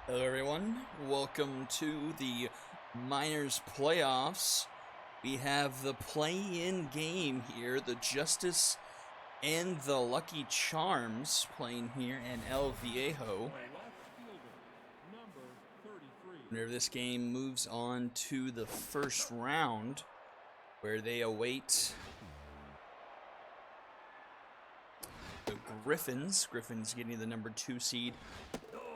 Hello everyone, welcome to the Miners Playoffs. We have the play-in game here, the Justice and the Lucky Charms playing here in El Viejo. Whenever this game moves on to the first round, where they await the Griffins. Griffins getting the number 2 seed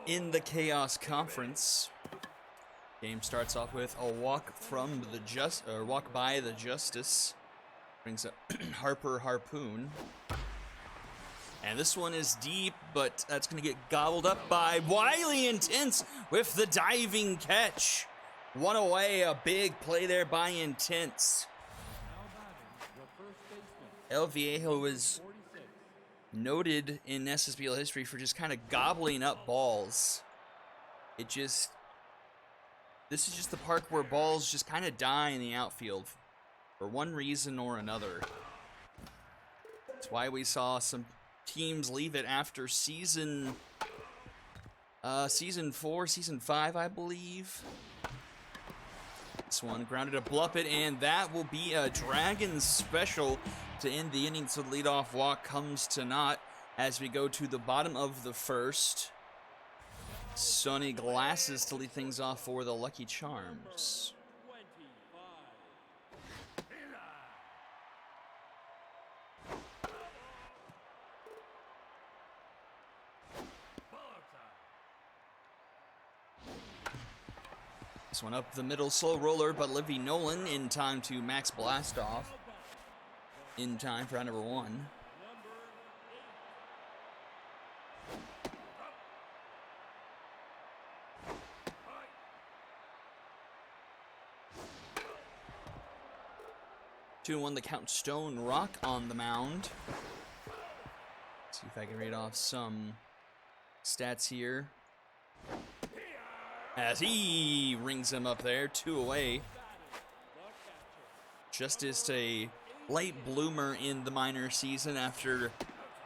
in the Chaos Conference. Game starts off with a walk by the Justice. Brings up Harper Harpoon. And this one is deep, but that's going to get gobbled up by Wiley Intense with the diving catch. One away, a big play there by Intense. El Viejo is noted in SSBL history for just kind of gobbling up balls. This is just the park where balls just kind of die in the outfield for one reason or another. That's why we saw some teams leave it after season 4, season 5, I believe. This one grounded a Bluppet, and that will be a Dragons special to end the inning. So the leadoff walk comes to naught as we go to the bottom of the first. Sunny Glasses to lead things off for the Lucky Charms. This one up the middle, slow roller, but Livy Nolan in time to max blast off. In time for round number 1. Two and 1 the count. Stone Rock on the mound. See if I can read off some stats here. As he rings him up there, 2 away. Justice a late bloomer in the minor season after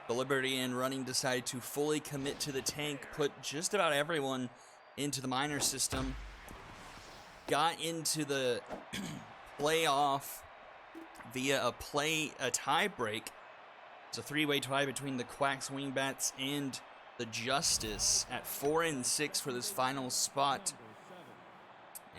the Liberty and Running decided to fully commit to the tank, put just about everyone into the minor system. Got into the playoff via a tie break. It's a 3-way tie between the Quacks Wingbats and the Justice at 4-6 for this final spot.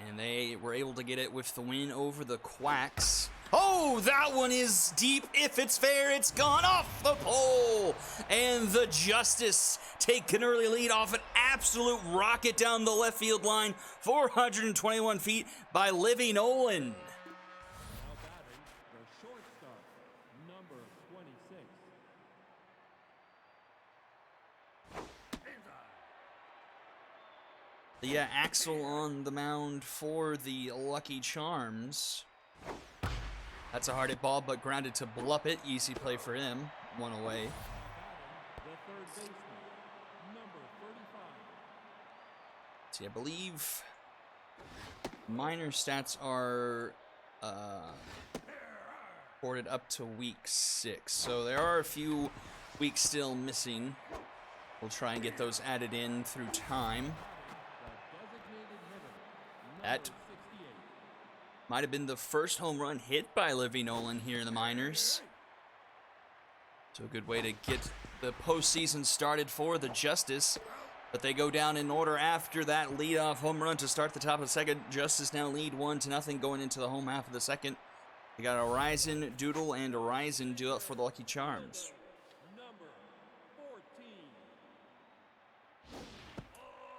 And they were able to get it with the win over the Quacks. Oh, that one is deep. If it's fair, it's gone off the pole. And the Justice take an early lead off an absolute rocket down the left field line. 421 feet by Livy Nolan. Yeah, Axel on the mound for the Lucky Charms. That's a hard hit ball, but grounded to Bluppet. Easy play for him. 1 away. See, I believe minor stats are recorded up to week 6. So there are a few weeks still missing. We'll try and get those added in through time. That might have been the first home run hit by Livy Nolan here in the minors. So a good way to get the postseason started for the Justice. But they go down in order after that leadoff home run to start the top of the second. Justice now lead 1-0 going into the home half of the second. They got Horizon Doodle and Horizon do up for the Lucky Charms.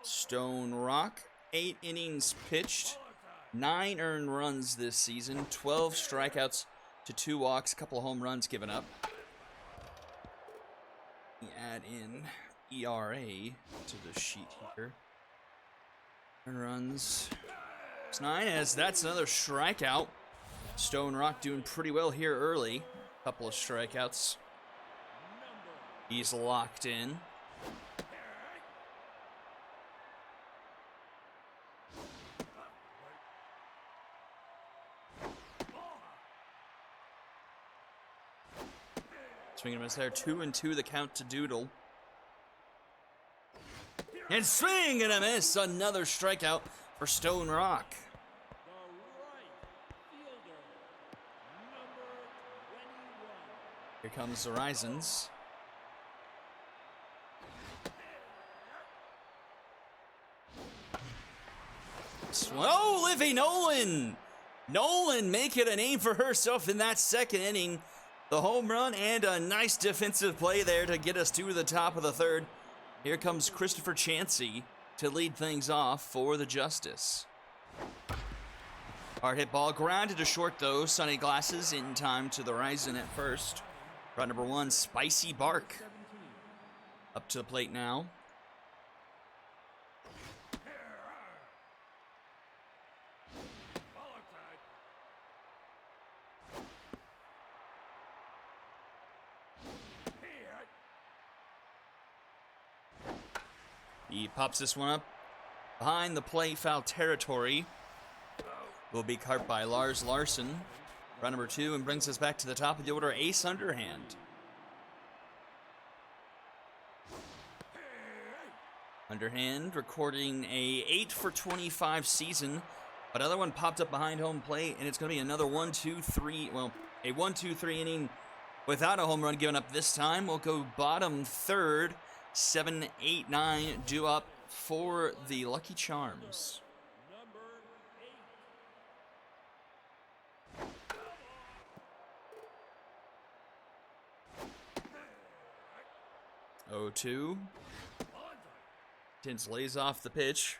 Stone Rock. 8 innings pitched, 9 earned runs this season, 12 strikeouts to 2 walks, a couple of home runs given up. We add in ERA to the sheet here. Earned runs. It's 9, as that's another strikeout. Stone Rock doing pretty well here early. Couple of strikeouts. He's locked in. Swing and miss there. 2-2 the count to Doodle. And swing and a miss. Another strikeout for Stone Rock. Here comes the Horizons. Oh, Livy Nolan! Nolan making a name for herself in that second inning. The home run and a nice defensive play there to get us to the top of the third. Here comes Christopher Chansey to lead things off for the Justice. Hard hit ball grounded to short though. Sunny Glasses in time to the Horizon at first. Run number 1, Spicy Bark. Up to the plate now. He pops this one up behind the plate, foul territory. Will be caught by Lars Larson. Run number 2 and brings us back to the top of the order, Ace Underhand. Underhand recording a 8 for 25 season. But another one popped up behind home plate, and it's going to be another 1-2-3. Well, a 1-2-3 inning without a home run given up this time. We'll go bottom third. 7, 8, 9 due up for the Lucky Charms. Oh, 2. Tins lays off the pitch,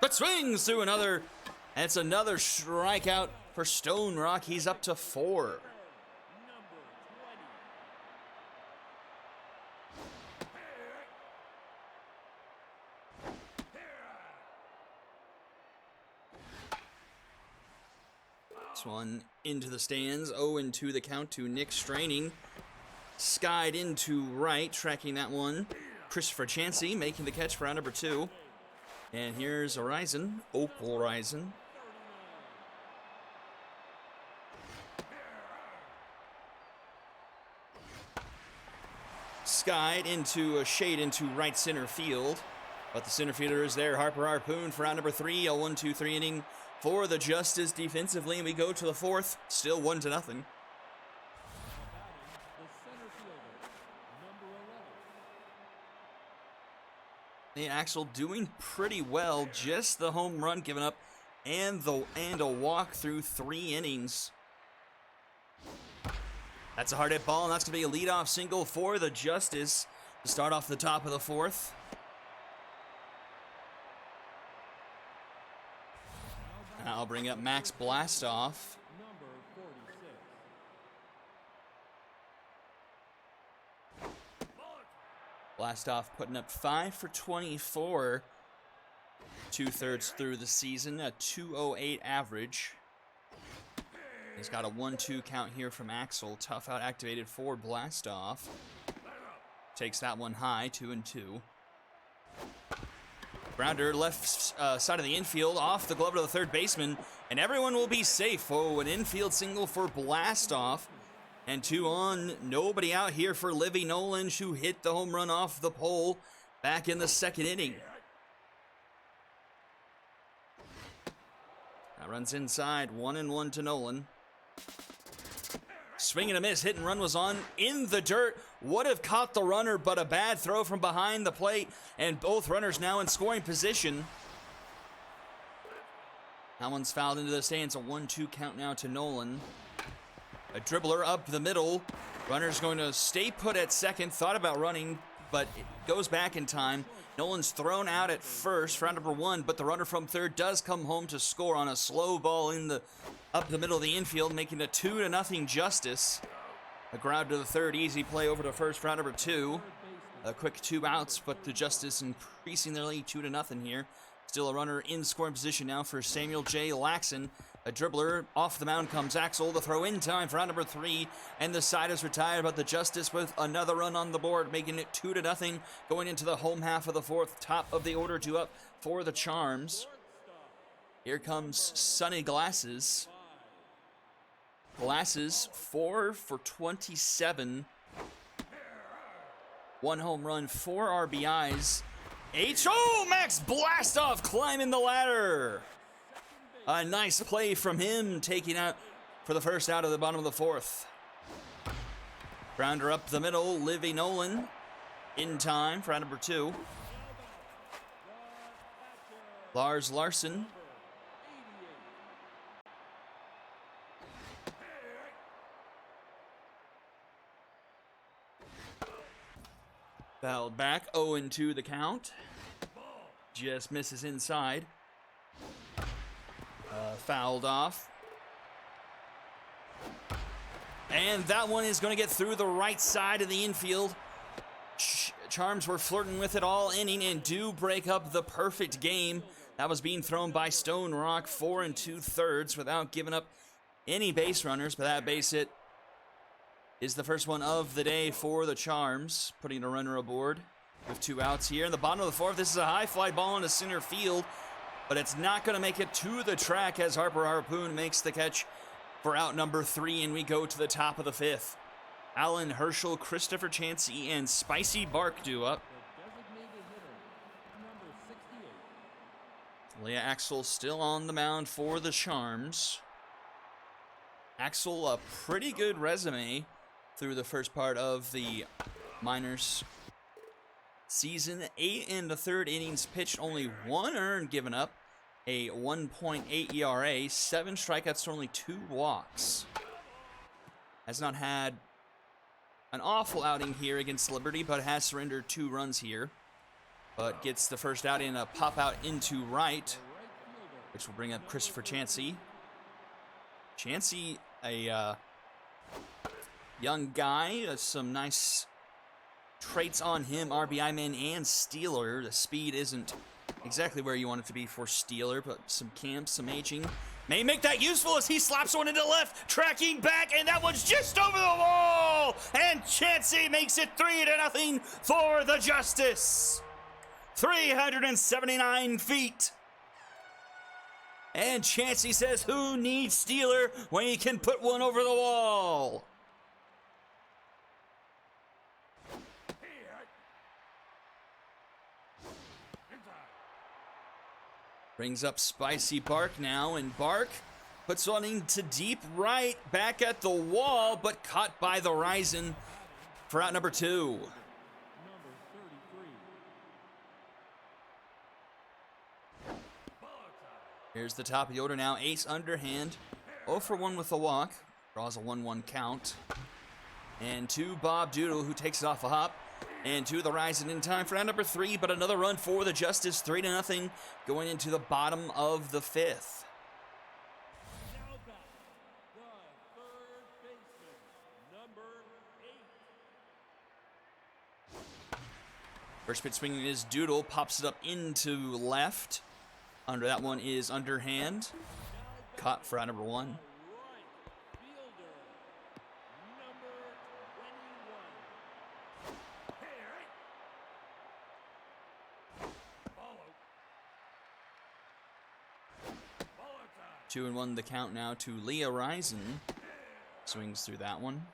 but swings through another. That's another strikeout for Stone Rock. He's up to 4. One into the stands. 0-2 the count to Nick Straining. Skied into right, tracking that one. Christopher Chansey making the catch for round number 2. And here's Horizon, Opal Horizon. Skied into a shade into right center field. But the center fielder is there. Harper Harpoon for round number 3. A 1-2-3 inning for the Justice defensively, and we go to the 4th, still 1-0. The Axel doing pretty well, just the home run given up and a walk through 3 innings. That's a hard hit ball, and that's going to be a leadoff single for the Justice to start off the top of the 4th. I'll bring up Max Blastoff. Blastoff putting up 5 for 24, 2/3 through the season, a 208 average. He's got a 1-2 count here from Axel. Tough out activated for Blastoff. Takes that one high, 2-2. Grounder left side of the infield, off the glove of the third baseman, and everyone will be safe. Oh, an infield single for Blastoff. And 2 on, nobody out here for Livy Nolan, who hit the home run off the pole back in the 2nd inning. That runs inside, 1-1 to Nolan. Swing and a miss, hit and run was on in the dirt. Would have caught the runner, but a bad throw from behind the plate, and both runners now in scoring position. That one's fouled into the stands, a 1-2 count now to Nolan. A dribbler up the middle. Runner's going to stay put at second, thought about running, but it goes back in time. Nolan's thrown out at first for round number 1, but the runner from third does come home to score on a slow ball up the middle of the infield, making a 2-0 Justice. A ground to the third, easy play over to first for round number 2. A quick 2 outs, but the Justice increasing their lead 2-0 here. Still a runner in scoring position now for Samuel J. Laxon. A dribbler, off the mound comes Axel. The throw in time for round number 3, and the side is retired, but the Justice with another run on the board, making it 2-0, going into the home half of the 4th. Top of the order due up for the Charms. Here comes Sunny Glasses. Glasses, 4 for 27. 1 home run, 4 RBIs, H. Oh, Max Blastoff climbing the ladder. A nice play from him, taking out for the first out of the bottom of the fourth. Grounder up the middle, Livy Nolan in time for out number 2. Lars Larson. Fouled back, 0-2 the count. Just misses inside. Fouled off. And that one is going to get through the right side of the infield. Charms were flirting with it all inning and do break up the perfect game. That was being thrown by Stone Rock 4 2/3 without giving up any base runners, but that base hit is the first one of the day for the Charms, putting a runner aboard with 2 outs here. In the bottom of the fourth, this is a high fly ball into center field, but it's not going to make it to the track as Harper Harpoon makes the catch for out number 3, and we go to the top of the 5th. Alan Herschel, Christopher Chansey, and Spicy Bark do up. Leah Axel still on the mound for the Charms. Axel, a pretty good resume through the first part of the minors season. 8 1/3 innings pitched, only 1 earned given up, a 1.8 ERA, 7 strikeouts to only 2 walks. Has not had an awful outing here against Liberty, but has surrendered 2 runs here. But gets the first out in a pop out into right, which will bring up Christopher Chansey. Chansey, a young guy, some nice traits on him, RBI man and stealer. The speed isn't exactly where you want it to be for stealer, but some camp, some aging. May make that useful as he slaps one into left, tracking back, and that one's just over the wall! And Chansey makes it 3-0 for the Justice. 379 feet. And Chansey says, who needs stealer when he can put one over the wall? Brings up Spicy Bark now, and Bark puts one into deep right, back at the wall, but caught by the Ryzen for out number 2. Here's the top of the order now, ace underhand, 0 for 1 with the walk, draws a 1-1 count. And to Bob Doodle, who takes it off a hop. And to the Ryzen in time for round number 3, but another run for the Justice, 3-0, going into the bottom of the 5th. Now back, the third baseman, number 8. First pitch swinging is Doodle, pops it up into left. Under that one is underhand. Caught for out number 1. Right fielder, number 21. 2-1 the count now to Leah Ryzen. Swings through that one.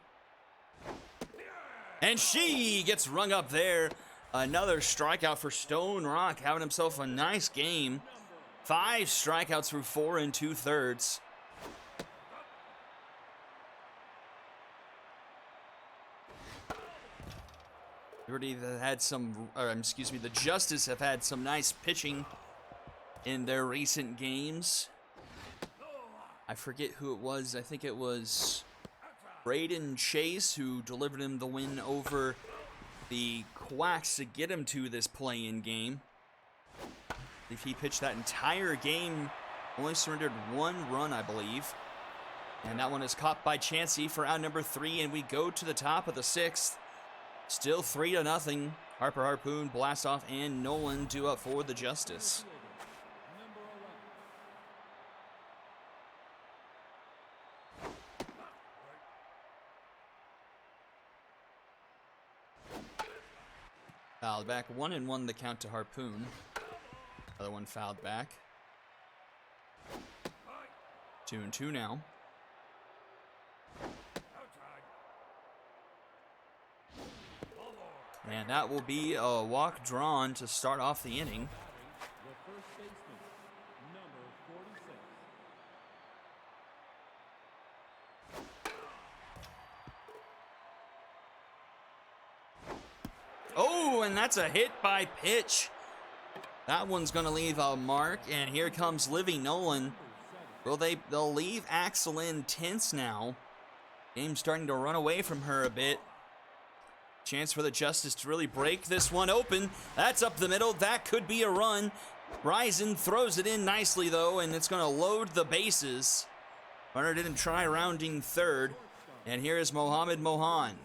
And she gets rung up there. Another strikeout for Stone Rock, having himself a nice game. 5 strikeouts through 4 2/3. Liberty had some, the Justice have had some nice pitching in their recent games. I forget who it was. I think it was Braden Chase who delivered him the win over the Quacks to get him to this play-in game. If he pitched that entire game, only surrendered 1 run, I believe. And that one is caught by Chansey for out number 3, and we go to the top of the 6th. Still 3-0. Harper Harpoon, Blastoff, and Nolan do up for the Justice. Fouled back, 1-1 the count to Harpoon. Other one fouled back. 2-2 now. And that will be a walk drawn to start off the inning. The first baseman, number 46. Oh, and that's a hit by pitch. That one's going to leave a mark, and here comes Livy Nolan. Well, they'll leave Axel in tense now. Game's starting to run away from her a bit. Chance for the Justice to really break this one open. That's up the middle. That could be a run. Risen throws it in nicely, though, and it's going to load the bases. Runner didn't try rounding third. And here is Mohamed Mohan.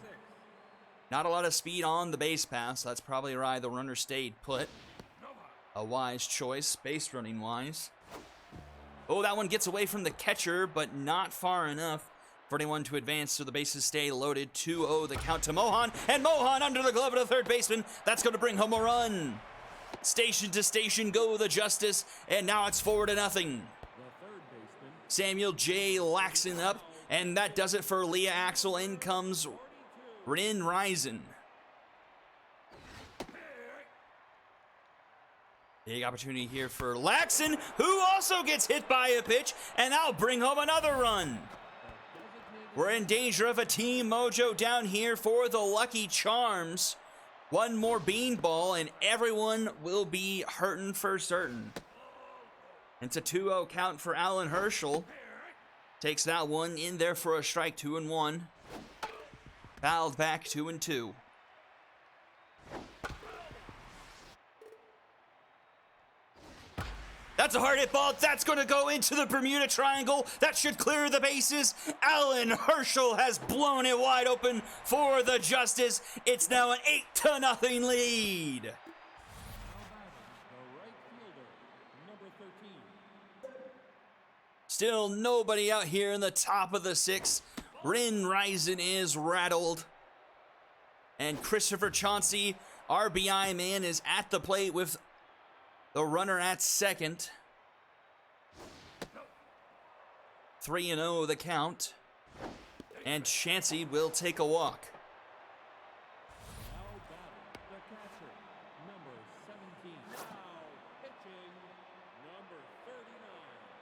Not a lot of speed on the base pass. That's probably why the runner stayed put. A wise choice, base running wise. Oh, that one gets away from the catcher, but not far enough for anyone to advance, so the bases stay loaded. 2-0 the count to Mohan, and Mohan under the glove of the third baseman. That's going to bring home a run. Station to station go the Justice, and now it's 4-0. The third baseman, Samuel J. Laxon up, and that does it for Leah Axel. In comes Rin Risen. Big opportunity here for Laxon, who also gets hit by a pitch, and that'll bring home another run. We're in danger of a team mojo down here for the Lucky Charms. One more beanball, and everyone will be hurting for certain. It's a 2-0 count for Alan Herschel. Takes that one in there for a strike, 2-1. Fouled back, 2-2. That's a hard hit ball. That's going to go into the Bermuda Triangle. That should clear the bases. Alan Herschel has blown it wide open for the Justice. It's now an 8-0 lead. the right fielder, number 13. Still nobody out here in the top of the sixth. Rin Risen is rattled. And Christopher Chauncey, RBI man, is at the plate with the runner at second. 3-0 the count. And Chauncey will take a walk. Now batting, the catcher, number 17. Now pitching, number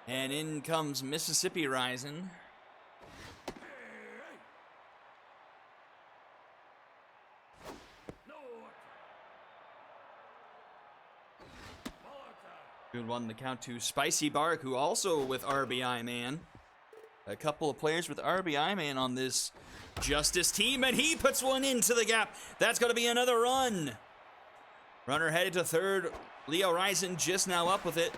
39. And in comes Mississippi Rising. Good one the count to Spicy Bark, who also with RBI man. A couple of players with RBI man on this Justice team, and he puts one into the gap. That's going to be another run. Runner headed to third. Leo Risen just now up with it.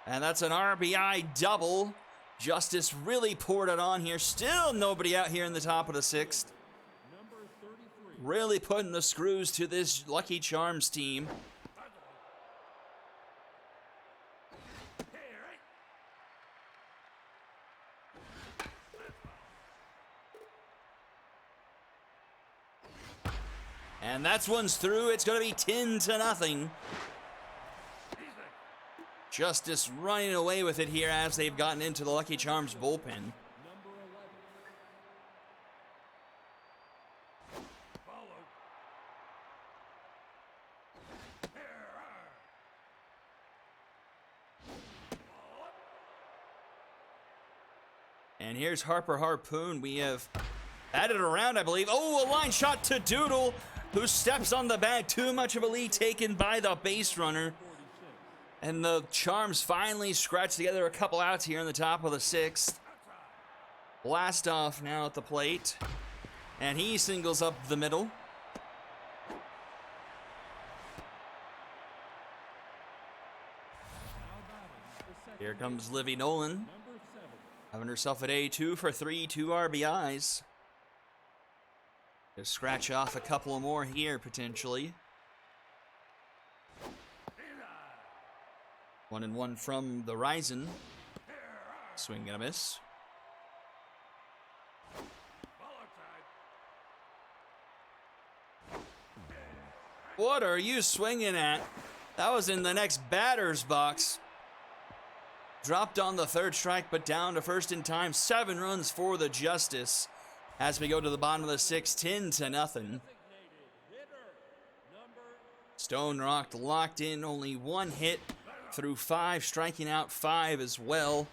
And that's an RBI double. Justice really poured it on here. Still nobody out here in the top of the sixth. Number 33. Really putting the screws to this Lucky Charms team. And that's one's through. It's going to be 10-0. Justice running away with it here as they've gotten into the Lucky Charms bullpen. Number 11. And here's Harper Harpoon. We have added around, I believe. Oh, a line shot to Doodle, who steps on the bag. Too much of a lead taken by the base runner. 46. And the Charms finally scratch together a couple outs here in the top of the sixth. Blast off now at the plate. And he singles up the middle. Now batting, the second. Here comes Livy Nolan, Number 7. having herself a day 2 for 3, 2 RBIs. Just scratch off a couple more here, potentially. 1-1 from the Risen. Swing and a miss. What are you swinging at? That was in the next batter's box. Dropped on the third strike, but down to first in time. 7 runs for the Justice as we go to the bottom of the sixth, 10-0. Designated hitter, Stone Rock locked in, only one hit through 5, striking out 5 as well.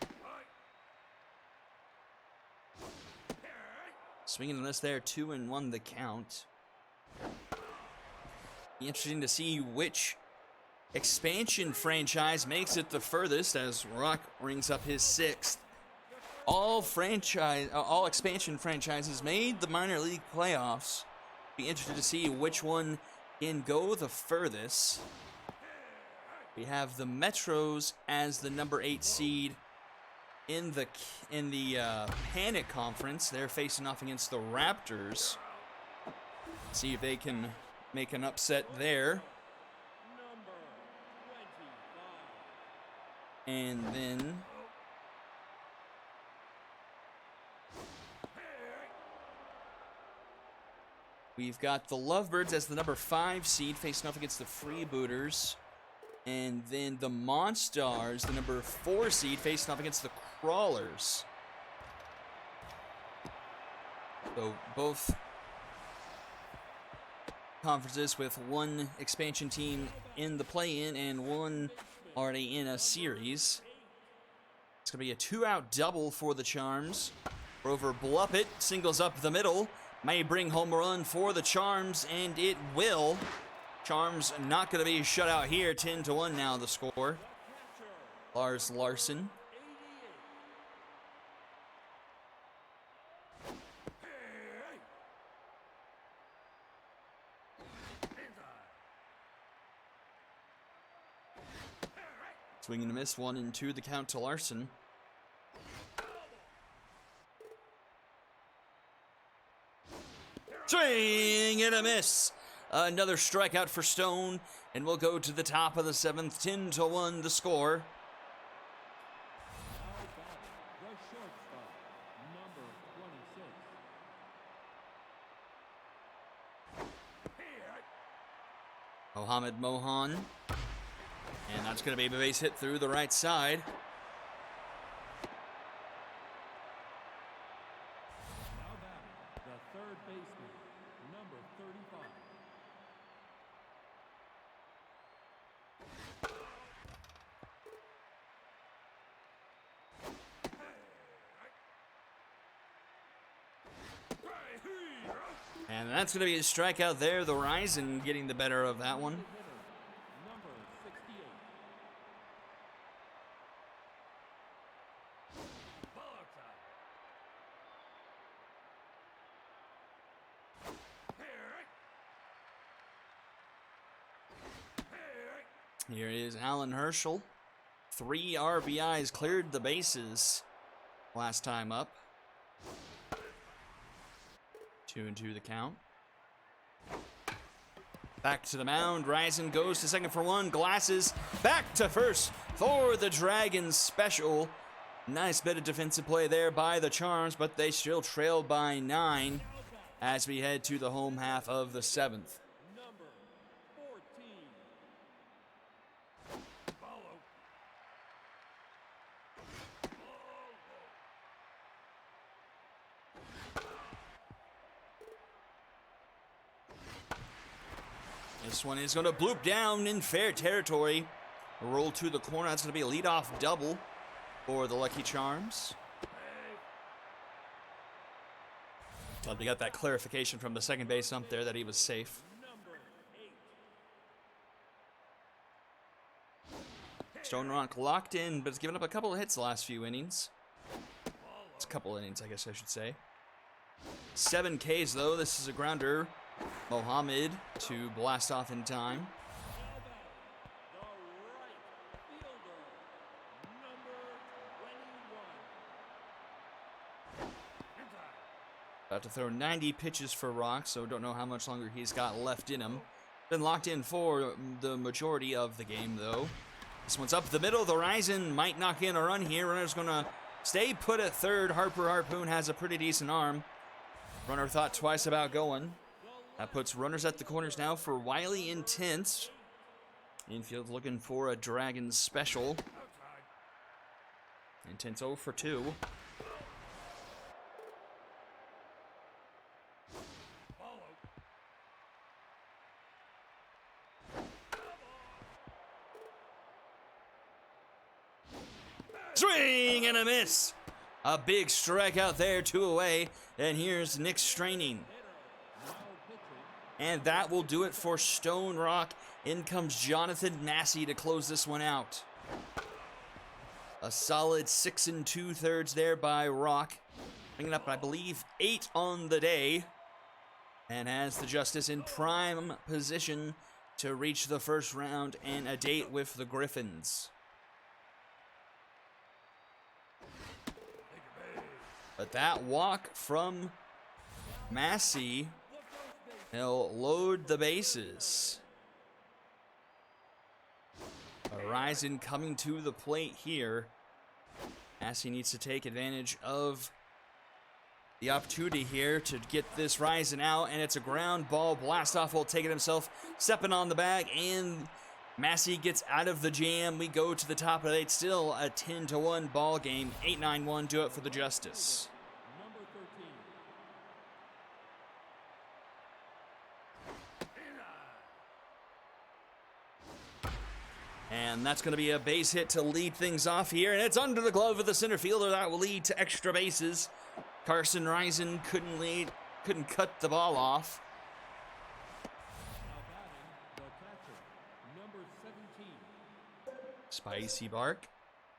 Swinging and miss there, 2-1 the count. Be interesting to see which expansion franchise makes it the furthest as Rock rings up his 6th. All expansion franchises made the minor league playoffs. Be interested to see which one can go the furthest. We have the Metros as the number 8 seed in the Panic Conference. They're facing off against the Raptors. See if they can make an upset there. Number 25. And then we've got the Lovebirds as the number 5 seed facing off against the Freebooters. And then the Monstars, the number 4 seed, facing off against the Crawlers. So both conferences with one expansion team in the play-in and one already in a series. It's going to be a 2-out double for the Charms. Rover Bluppet singles up the middle. May bring home a run for the Charms, and it will. Charms not going to be shut out here. 10-1 now the score. Lars Larson. Swing and a miss, 1-2 the count to Larson. Swing and a miss. Another strikeout for Stone, and we'll go to the top of the 7th. 10-1 the score. Now batting, the shortstop, number 26. Mohamed Mohan. And that's going to be a base hit through the right side. Now batting, the third baseman, number 35. And that's going to be a strikeout there. The Ryzen getting the better of that one. Number 68. Here is Alan Herschel. 3 RBIs, cleared the bases last time up. 2-2 the count. Back to the mound. Ryzen goes to second for 1. Glasses back to first for the Dragons special. Nice bit of defensive play there by the Charms, but they still trail by 9 as we head to the home half of the 7th. Number 14. This one is going to bloop down in fair territory. Roll to the corner. That's going to be a leadoff double for the Lucky Charms. Glad we got that clarification from the second base ump there that he was safe. Number 8. Stone Rock locked in, but has given up a couple of hits the last few innings. It's a couple innings, I guess I should say. 7 Ks, though. This is a grounder. Mohamed to blast off in time. Now batting, the right fielder, number 21. About to throw 90 pitches for Rock, so don't know how much longer he's got left in him. Been locked in for the majority of the game, though. This one's up the middle. The Ryzen might knock in a run here. Runner's going to stay put at third. Harper Harpoon has a pretty decent arm. Runner thought twice about going. That puts runners at the corners now for Wiley Intense. Infield looking for a Dragons special. Intense 0 for 2. Swing and a miss. A big strikeout there, 2 away. And here's Nick Straining. And that will do it for Stone Rock. In comes Jonathan Massey to close this one out. A solid 6 2/3 there by Rock. Bringing up, I believe, 8 on the day. And has the Justice in prime position to reach the first round and a date with the Griffins. But that walk from Massey, he'll load the bases. Horizon coming to the plate here. Massey needs to take advantage of the opportunity here to get this Horizon out, and it's a ground ball. Blastoff will take it himself, stepping on the bag, and Massey gets out of the jam. We go to the top of the 8, still a 10-1 ball game. 8-9-1, do it for the Justice. Number 13. And that's going to be a base hit to lead things off here, and it's under the glove of the center fielder. That will lead to extra bases. Carson Risen couldn't cut the ball off. Now batting, the catcher, number 17. Spicy bark.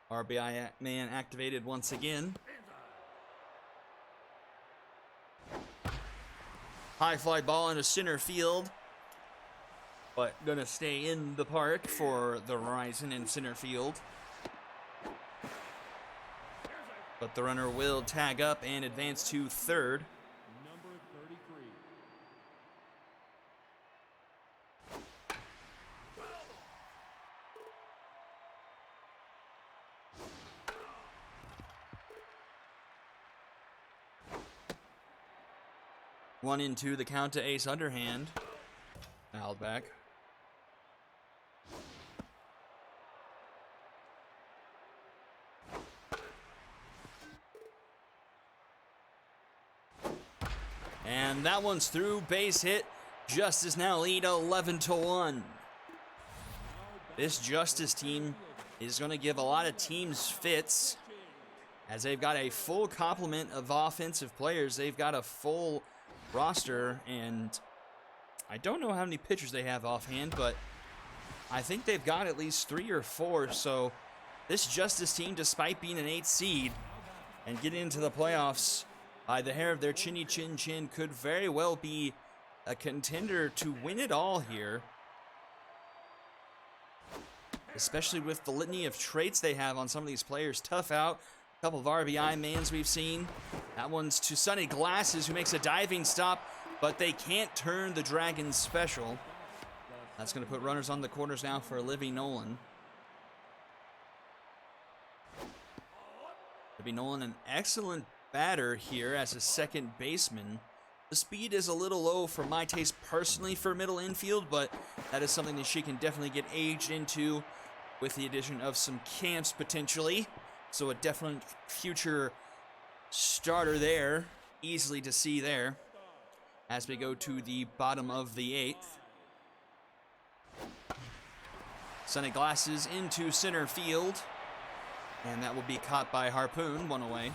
RBI man activated once again. High fly ball into center field, but gonna stay in the park for the Horizon in center field. But the runner will tag up and advance to third. Number 33. One into the count to ace underhand. Fouled back. And that one's through, base hit. Justice now lead 11-1. This Justice team is going to give a lot of teams fits, as they've got a full complement of offensive players. They've got a full roster, and I don't know how many pitchers they have offhand, but I think they've got at least 3 or 4. So this Justice team, despite being an 8 seed and getting into the playoffs by the hair of their chinny chin chin, could very well be a contender to win it all here. Especially with the litany of traits they have on some of these players. Tough out, a couple of RBI mans we've seen. That one's to Sonny Glasses, who makes a diving stop, but they can't turn the Dragons special. That's going to put runners on the corners now for Livy Nolan. Livy Nolan, an excellent batter here as a second baseman. The speed is a little low for my taste personally for middle infield, but that is something that she can definitely get aged into with the addition of some camps potentially. So a definite future starter there, easily to see there, as we go to the bottom of the 8th. Sonny Glasses into center field, and that will be caught by Harpoon, 1 away.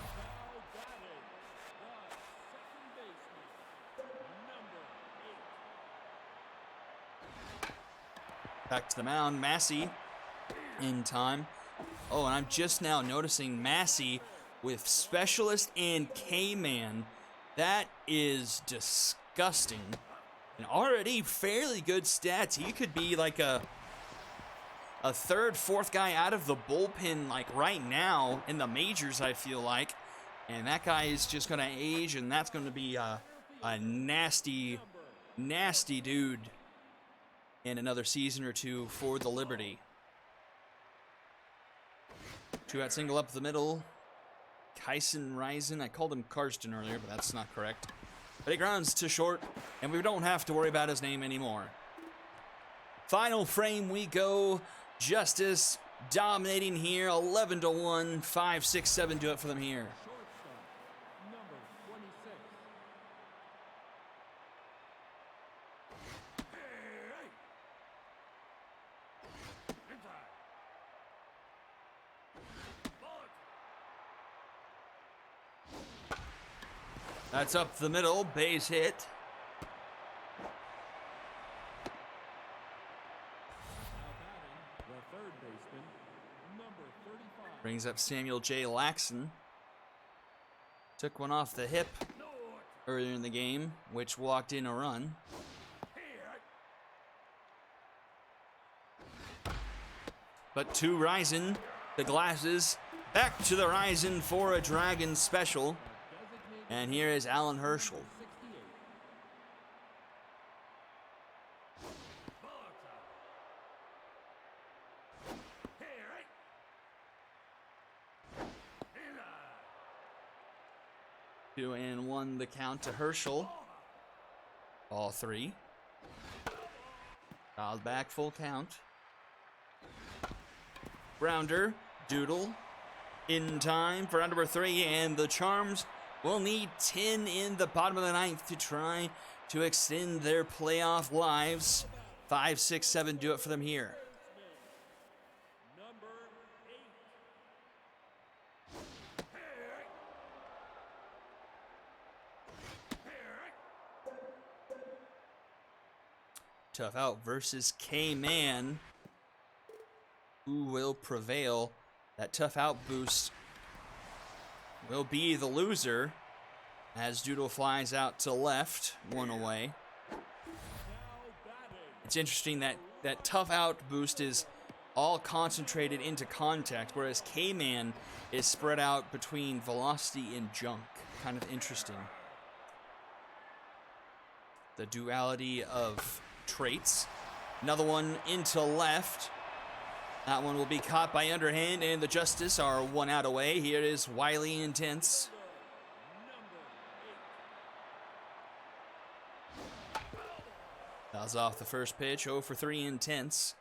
Back to the mound, Massey in time. Oh, and I'm just now noticing Massey with Specialist and K-Man. That is disgusting. And already fairly good stats. He could be like a third, fourth guy out of the bullpen like right now in the majors, I feel like. And that guy is just going to age, and that's going to be a nasty, nasty dude in another season or 2 for the Liberty. 2-out single up the middle. Kyson Risen. I called him Karsten earlier, but that's not correct. But he grounds to short, and we don't have to worry about his name anymore. Final frame we go. Justice dominating here. 11-1. 5, 6, 7 do it for them here. Shortstop, number 26. That's up the middle, base hit. Now batting, the third baseman, number 35. Brings up Samuel J. Laxon. Took one off the hip earlier in the game, which walked in a run. But two rising, the glasses back to the rising for a Dragon special. And here is Alan Herschel. 68. Two and one, the count to Herschel. Ball three. Dialed back, full count. Grounder, Doodle, in time for round number three, and the Charms will need 10 in the bottom of the ninth to try to extend their playoff lives. 5, 6, 7 do it for them here. Number 8. Tough out versus K-Man. Who will prevail? That tough out boost will be the loser as Doodle flies out to left, one away. It's interesting that that tough out boost is all concentrated into contact, whereas K-Man is spread out between velocity and junk. Kind of interesting. The duality of traits. Another one into left. That one will be caught by underhand, and the Justice are one out away. Here is Wiley Intense. Fouls off the first pitch, 0 for 3 Intense.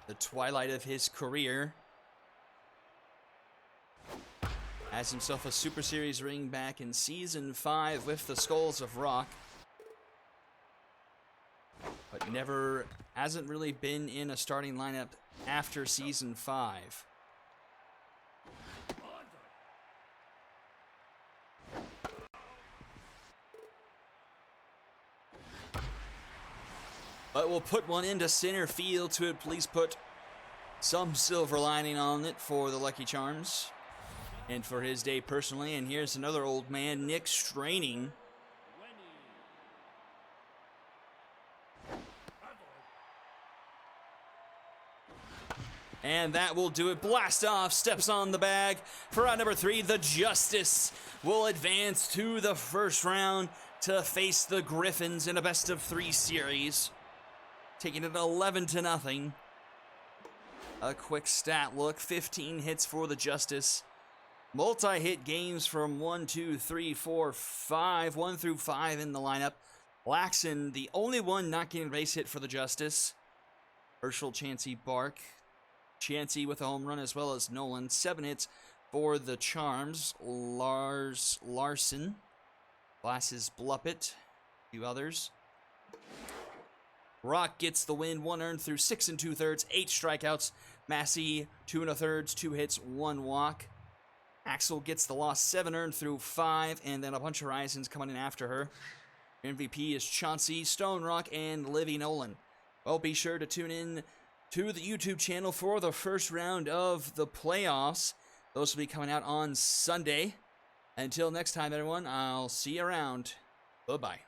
The twilight of his career. Has himself a Super Series ring back in Season 5 with the Skulls of Rock. But hasn't really been in a starting lineup after Season 5. But we'll put one into center field to at least put some silver lining on it for the Lucky Charms. And for his day personally. And here's another old man, Nick Straining. And that will do it. Blast off, steps on the bag. For round number 3, the Justice will advance to the first round to face the Griffins in a best-of-3 series. Taking it 11-0. A quick stat look, 15 hits for the Justice. Multi-hit games from 1 through 5 in the lineup. Laxon, the only one not getting a base hit for the Justice. Herschel, Chansey, Bark. Chansey with a home run as well as Nolan. 7 hits for the Charms. Larson. Glasses, Bluppet. A few others. Rock gets the win. 1 earned through 6 2/3. 8 strikeouts. Massey, 2 1/3. 2 hits, 1 walk. Axel gets the loss. 7 earned through 5. And then a bunch of Risings coming in after her. MVP is Chauncey, Stone Rock, and Livy Nolan. Well, be sure to tune in to the YouTube channel for the first round of the playoffs. Those will be coming out on Sunday. Until next time, everyone, I'll see you around. Bye-bye.